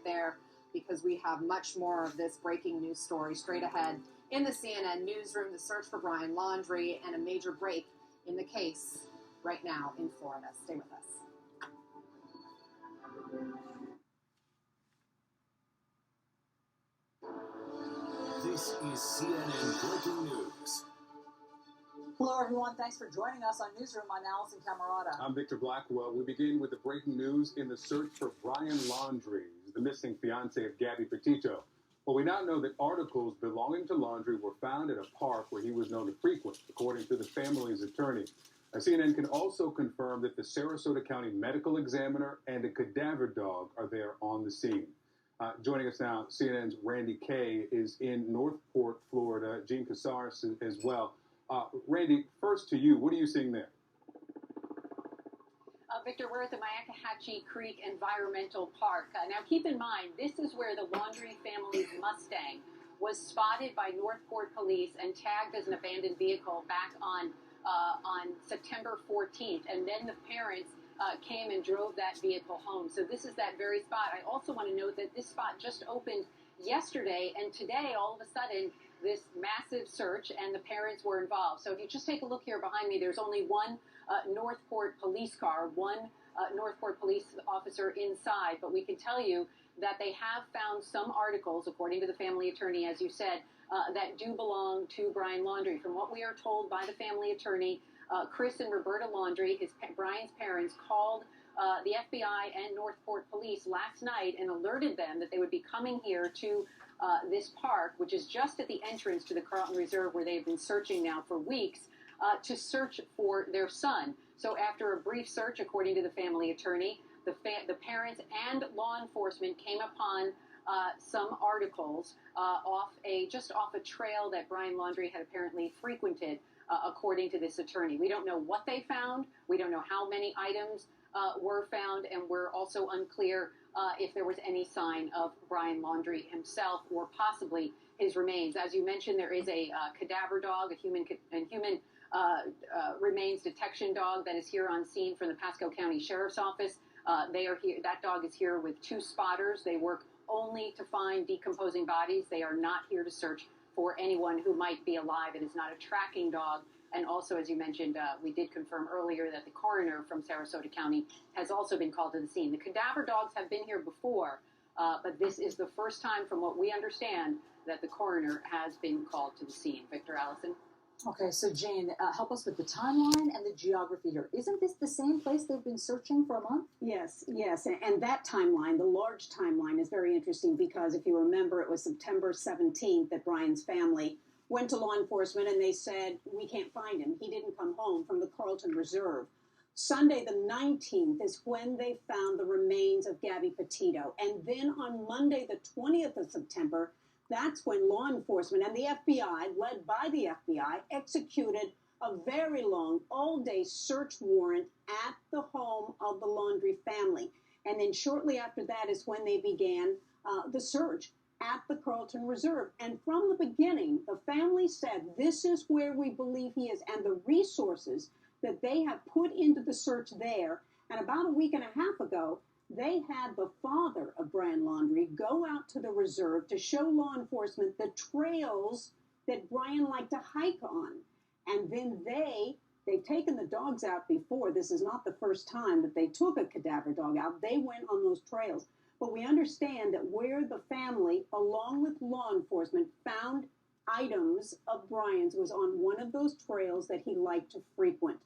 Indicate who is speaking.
Speaker 1: there because we have much more of this breaking news story straight ahead in the CNN newsroom, the search for Brian Laundrie, and a major break in the case right now in Florida. Stay with us.
Speaker 2: This is CNN Breaking News.
Speaker 3: Hello, everyone. Thanks for joining us on Newsroom. I'm Allison Camerata.
Speaker 4: I'm Victor Blackwell. We begin with the breaking news in the search for Brian Laundrie, the missing fiance of Gabby Petito. Well, we now know that articles belonging to Laundrie were found at a park where he was known to frequent, according to the family's attorney. CNN can also confirm that the Sarasota County medical examiner and a cadaver dog are there on the scene. Joining us now, CNN's Randy Kay is in Northport, Florida. Gene Casares as well. Randy, first to you, what are you seeing there?
Speaker 5: Victor, we're at the Myakkahatchee Creek Environmental Park. Now, keep in mind, this is where the Laundrie family's Mustang was spotted by Northport police and tagged as an abandoned vehicle back on September 14th. And then the parents came and drove that vehicle home. So this is that very spot. I also want to note that this spot just opened yesterday, and today, all of a sudden, this massive search, and the parents were involved. So if you just take a look here behind me, there's only one Northport police car, one Northport police officer inside, but we can tell you that they have found some articles, according to the family attorney, as you said, that do belong to Brian Laundrie. From what we are told by the family attorney, Chris and Roberta Laundrie, Brian's parents, called the FBI and Northport police last night and alerted them that they would be coming here to this park, which is just at the entrance to the Carlton Reserve, where they've been searching now for weeks, to search for their son. So after a brief search, according to the family attorney, the parents and law enforcement came upon some articles just off a trail that Brian Laundrie had apparently frequented, according to this attorney. We don't know what they found. We don't know how many items were found, and we're also unclear if there was any sign of Brian Laundrie himself or possibly his remains. As you mentioned, there is a cadaver dog, a human remains detection dog that is here on scene from the Pasco County Sheriff's Office. They are here. That dog is here with 2 spotters. They work only to find decomposing bodies. They are not here to search for anyone who might be alive. It is not a tracking dog. And also, as you mentioned, we did confirm earlier that the coroner from Sarasota County has also been called to the scene. The cadaver dogs have been here before, but this is the first time, from what we understand, that the coroner has been called to the scene. Victor, Allison?
Speaker 3: Okay, so Jane, help us with the timeline and the geography here. Isn't this the same place they've been searching for a month?
Speaker 6: Yes. And that timeline, the large timeline, is very interesting because if you remember, it was September 17th that Brian's family went to law enforcement and they said, we can't find him. He didn't come home from the Carlton Reserve. Sunday the 19th is when they found the remains of Gabby Petito. And then on Monday the 20th of September, that's when law enforcement and the FBI, led by the FBI, executed a very long, all-day search warrant at the home of the Laundrie family. And then shortly after that is when they began the search at the Carlton Reserve. And from the beginning, the family said, this is where we believe he is, and the resources that they have put into the search there. And about a week and a half ago, they had the father of Brian Laundrie go out to the reserve to show law enforcement the trails that Brian liked to hike on. And then they've taken the dogs out before. This is not the first time that they took a cadaver dog out. They went on those trails. But we understand that where the family, along with law enforcement, found items of Brian's was on one of those trails that he liked to frequent.